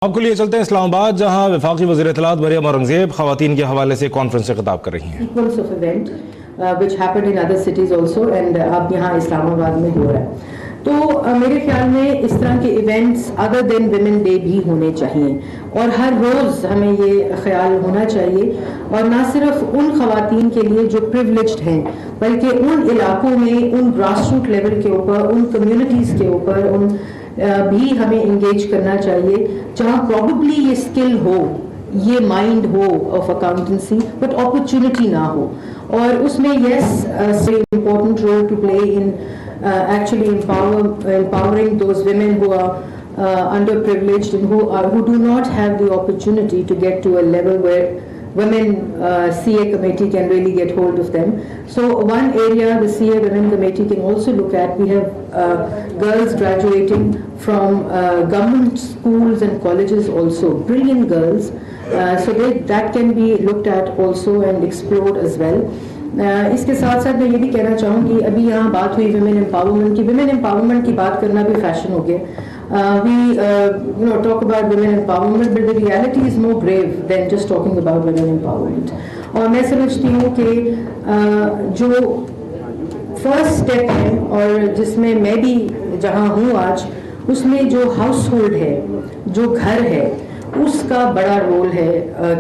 आपको लिए चलते हैं इस्लामाबाद, जहां वफाकी वज़ीर इत्तलात मरियम औरंगज़ेब ख़वातीन के हवाले से कॉन्फ्रेंस से खिताब कर रही हैं। which happened in other cities also and अब यहाँ इस्लामाबाद में हो रहा है। तो मेरे ख्याल में इस तरह के events other than women day भी होने चाहिए और हर रोज़ हमें ये ख्याल होना चाहिए और ना सिर्फ उन ख़वातीन के लिए जो प्रिविलेज्ड हैं बल्कि उन इलाकों में, उन ग्रास रूट लेवल के ऊपर, उन कम्युनिटीज़ के ऊपर उन भी हमें इंगेज करना चाहिए जहाँ प्रॉबली ये स्किल हो, ये माइंड हो ऑफ अकाउंटेंसी बट अपॉर्चुनिटी ना हो। और उसमें yes important role to play in actually empowering those women who are underprivileged and who do not have the opportunity to get to a level where women CA committee can really get hold of them. So one area the CA women committee can also look at, we have girls graduating from government schools and colleges also, brilliant girls, so that can be looked at also and explored as well. इसके साथ साथ मैं ये भी कहना चाहूँगी, अभी यहाँ बात हुई विमेन एम्पावरमेंट की बात करना भी फैशन हो गया। We talk about women empowerment, but the reality is more grave than just talking about women empowerment. और मैं समझती हूँ कि जो फर्स्ट स्टेप है और जिसमें मैं भी जहाँ हूँ आज, उसमें जो हाउस होल्ड है, जो घर है, उसका बड़ा रोल है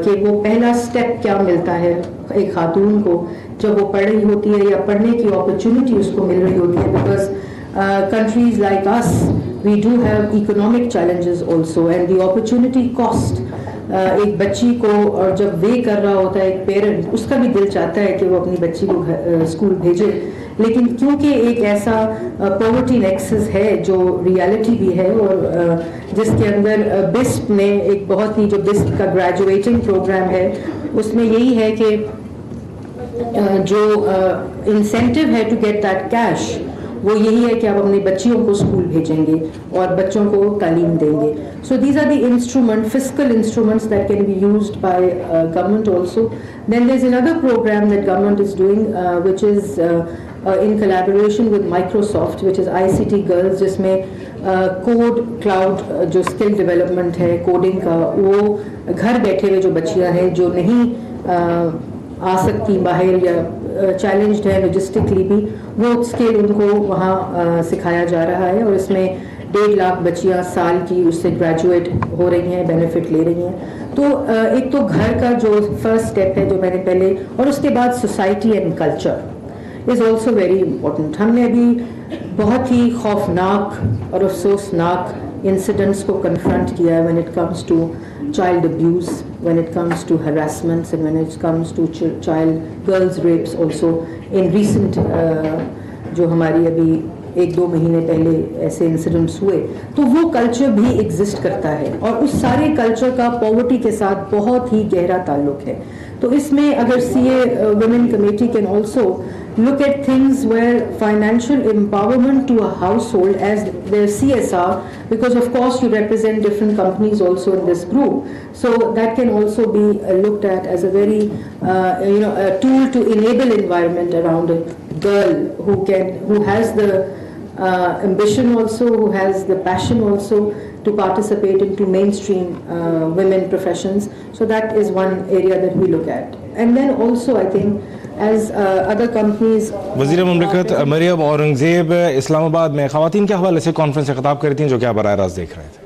कि वो पहला स्टेप क्या मिलता है एक खातून को जब वो पढ़ रही होती है या पढ़ने की अपॉर्चुनिटी उसको मिल रही होती है। Because countries like us we do have economic challenges also and the opportunity cost एक बच्ची को, और जब वे कर रहा होता है एक पेरेंट, उसका भी दिल चाहता है कि वो अपनी बच्ची को स्कूल भेजे, लेकिन क्योंकि एक ऐसा पॉवर्टी नेक्सस है जो रियलिटी भी है और जिसके अंदर बिस्प ने एक बहुत ही, जो बिस्प का ग्रेजुएटिंग प्रोग्राम है उसमें यही है कि जो इंसेंटिव है टू गेट दैट कैश, वो यही है कि आप अपनी बच्चियों को स्कूल भेजेंगे और बच्चों को तालीम देंगे। So these are the instrument, fiscal instruments that can be used by government also. Then there is another program that government is doing which is in collaboration with Microsoft, which is ICT Girls, जिसमें code cloud जो skill development है coding का, वो घर बैठे हुए जो बच्चियां हैं जो नहीं आ सकती बाहर या चैलेंज्ड है लॉजिस्टिकली भी, वो स्किल उनको वहाँ सिखाया जा रहा है और इसमें 1.5 लाख बच्चियां साल की उससे ग्रेजुएट हो रही हैं, बेनिफिट ले रही हैं। तो एक तो घर का जो फर्स्ट स्टेप है जो मैंने पहले, और उसके बाद society and culture is also very important. हमने अभी बहुत ही खौफनाक और अफसोसनाक इंसिडेंट्स को कन्फ्रंट किया है when it comes to child abuse, when it comes to harassments and when it comes to child girls rapes also in recent जो हमारी अभी 1-2 महीने पहले ऐसे इंसिडेंट्स हुए। तो वो कल्चर भी एग्जिस्ट करता है और उस सारे कल्चर का पॉवर्टी के साथ बहुत ही गहरा ताल्लुक है। तो इसमें अगर CA women committee can also look at things where financial empowerment to a household as their CSR, because of course you represent different companies also in this group, so that can also be looked at as a very a tool to enable environment around a girl who has the ambition also, who has the passion also to participate into mainstream women professions. So that is one area that we look at. And then also I think as other companies, वज़ीर मुमलिकत मरियम औरंगज़ेब इस्लामाबाद में ख़वातीन के हवाले से conference से खिताब कर रही थी, जो क्या बराह रास्त देख रहे थे।